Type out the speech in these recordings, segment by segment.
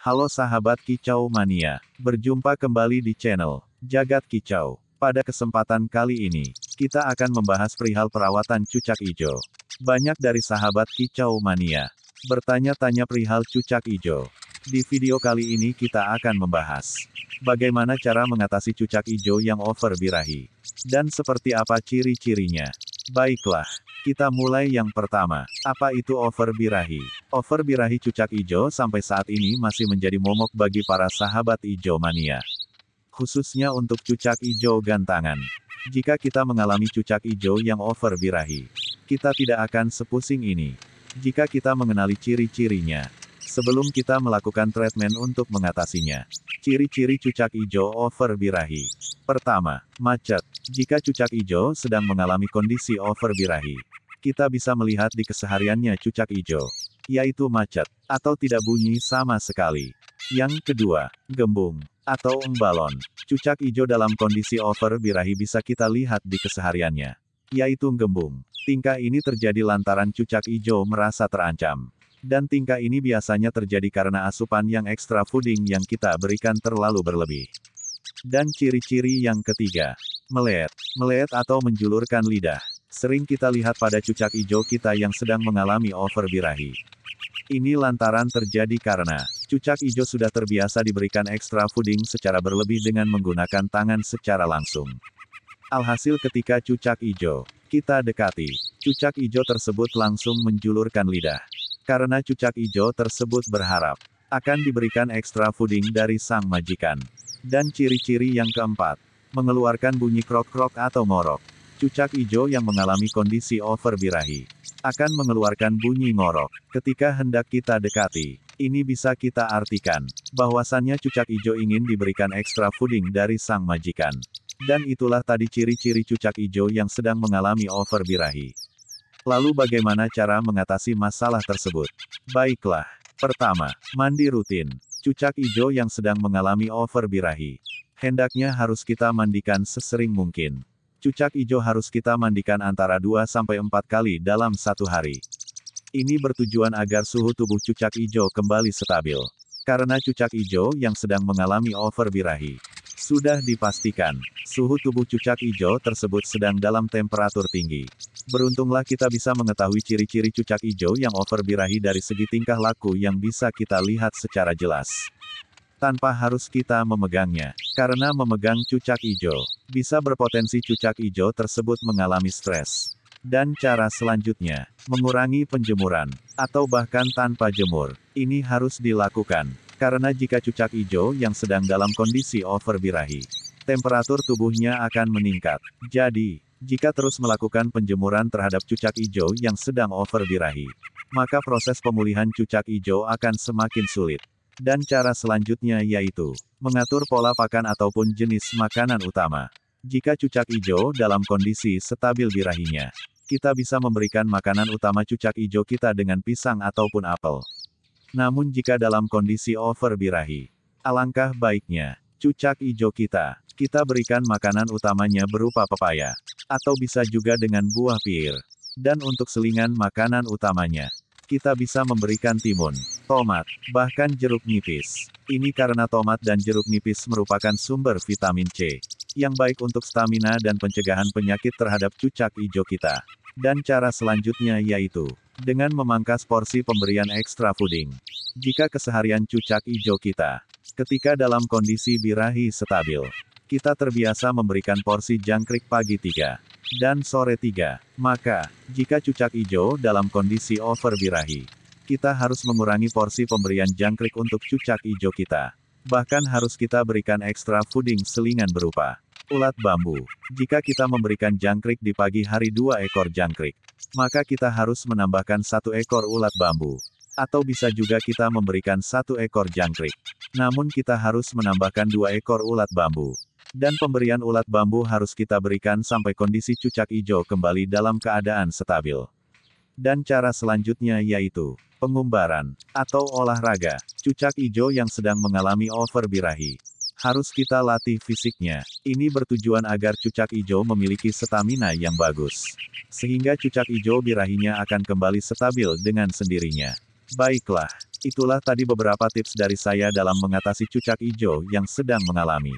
Halo sahabat Kicau Mania, berjumpa kembali di channel Jagat Kicau. Pada kesempatan kali ini, kita akan membahas perihal perawatan cucak ijo. Banyak dari sahabat Kicau Mania bertanya-tanya perihal cucak ijo. Di video kali ini kita akan membahas bagaimana cara mengatasi cucak ijo yang over birahi, dan seperti apa ciri-cirinya. Baiklah, kita mulai yang pertama. Apa itu over birahi? Over birahi cucak ijo sampai saat ini masih menjadi momok bagi para sahabat ijo mania. Khususnya untuk cucak ijo gantangan. Jika kita mengalami cucak ijo yang over birahi, kita tidak akan sepusing ini jika kita mengenali ciri-cirinya sebelum kita melakukan treatment untuk mengatasinya. Ciri-ciri cucak ijo over birahi. Pertama, macet. Jika cucak ijo sedang mengalami kondisi over birahi, kita bisa melihat di kesehariannya cucak ijo, yaitu macet, atau tidak bunyi sama sekali. Yang kedua, gembung, atau balon. Cucak ijo dalam kondisi over birahi bisa kita lihat di kesehariannya, yaitu gembung. Tingkah ini terjadi lantaran cucak ijo merasa terancam. Dan tingkah ini biasanya terjadi karena asupan yang extra fooding yang kita berikan terlalu berlebih. Dan ciri-ciri yang ketiga, meleet. Meleet atau menjulurkan lidah. Sering kita lihat pada cucak ijo kita yang sedang mengalami over birahi. Ini lantaran terjadi karena cucak ijo sudah terbiasa diberikan extra fooding secara berlebih dengan menggunakan tangan secara langsung. Alhasil ketika cucak ijo kita dekati, cucak ijo tersebut langsung menjulurkan lidah. Karena cucak ijo tersebut berharap akan diberikan extra fooding dari sang majikan. Dan ciri-ciri yang keempat, mengeluarkan bunyi krok-krok atau ngorok. Cucak ijo yang mengalami kondisi over birahi akan mengeluarkan bunyi ngorok ketika hendak kita dekati. Ini bisa kita artikan bahwasannya cucak ijo ingin diberikan extra fooding dari sang majikan. Dan itulah tadi ciri-ciri cucak ijo yang sedang mengalami over birahi. Lalu bagaimana cara mengatasi masalah tersebut? Baiklah. Pertama, mandi rutin. Cucak ijo yang sedang mengalami over birahi, hendaknya harus kita mandikan sesering mungkin. Cucak ijo harus kita mandikan antara 2-4 kali dalam satu hari. Ini bertujuan agar suhu tubuh cucak ijo kembali stabil. Karena cucak ijo yang sedang mengalami over birahi, sudah dipastikan suhu tubuh cucak ijo tersebut sedang dalam temperatur tinggi. Beruntunglah kita bisa mengetahui ciri-ciri cucak ijo yang over birahi dari segi tingkah laku yang bisa kita lihat secara jelas. Tanpa harus kita memegangnya. Karena memegang cucak ijo bisa berpotensi cucak ijo tersebut mengalami stres. Dan cara selanjutnya, mengurangi penjemuran, atau bahkan tanpa jemur. Ini harus dilakukan. Karena jika cucak ijo yang sedang dalam kondisi over birahi, temperatur tubuhnya akan meningkat. Jadi, jika terus melakukan penjemuran terhadap cucak ijo yang sedang over birahi, maka proses pemulihan cucak ijo akan semakin sulit. Dan cara selanjutnya yaitu mengatur pola pakan ataupun jenis makanan utama. Jika cucak ijo dalam kondisi stabil birahinya, kita bisa memberikan makanan utama cucak ijo kita dengan pisang ataupun apel. Namun jika dalam kondisi over birahi, alangkah baiknya cucak ijo kita berikan makanan utamanya berupa pepaya, atau bisa juga dengan buah pir. Dan untuk selingan makanan utamanya, kita bisa memberikan timun, tomat, bahkan jeruk nipis. Ini karena tomat dan jeruk nipis merupakan sumber vitamin C, yang baik untuk stamina dan pencegahan penyakit terhadap cucak ijo kita. Dan cara selanjutnya yaitu dengan memangkas porsi pemberian extra fooding. Jika keseharian cucak ijo kita ketika dalam kondisi birahi stabil, kita terbiasa memberikan porsi jangkrik pagi 3 dan sore 3, maka jika cucak ijo dalam kondisi over birahi, kita harus mengurangi porsi pemberian jangkrik untuk cucak ijo kita. Bahkan harus kita berikan extra fooding selingan berupa ulat bambu. Jika kita memberikan jangkrik di pagi hari 2 ekor jangkrik, maka kita harus menambahkan 1 ekor ulat bambu. Atau bisa juga kita memberikan 1 ekor jangkrik. Namun kita harus menambahkan 2 ekor ulat bambu. Dan pemberian ulat bambu harus kita berikan sampai kondisi cucak ijo kembali dalam keadaan stabil. Dan cara selanjutnya yaitu pengumbaran atau olahraga. Cucak ijo yang sedang mengalami over birahi harus kita latih fisiknya. Ini bertujuan agar cucak ijo memiliki stamina yang bagus. Sehingga cucak ijo birahinya akan kembali stabil dengan sendirinya. Baiklah, Itulah tadi beberapa tips dari saya dalam mengatasi cucak hijau yang sedang mengalami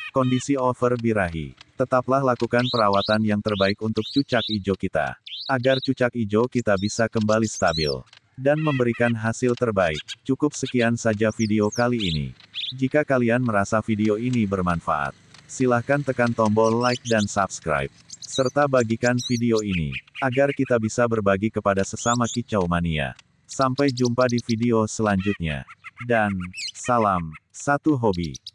kondisi over birahi. Tetaplah lakukan perawatan yang terbaik untuk cucak hijau kita, agar cucak hijau kita bisa kembali stabil dan memberikan hasil terbaik. Cukup sekian saja video kali ini. Jika kalian merasa video ini bermanfaat, silahkan tekan tombol like dan subscribe, serta bagikan video ini, agar kita bisa berbagi kepada sesama kicau mania. Sampai jumpa di video selanjutnya. Dan, salam, satu hobi.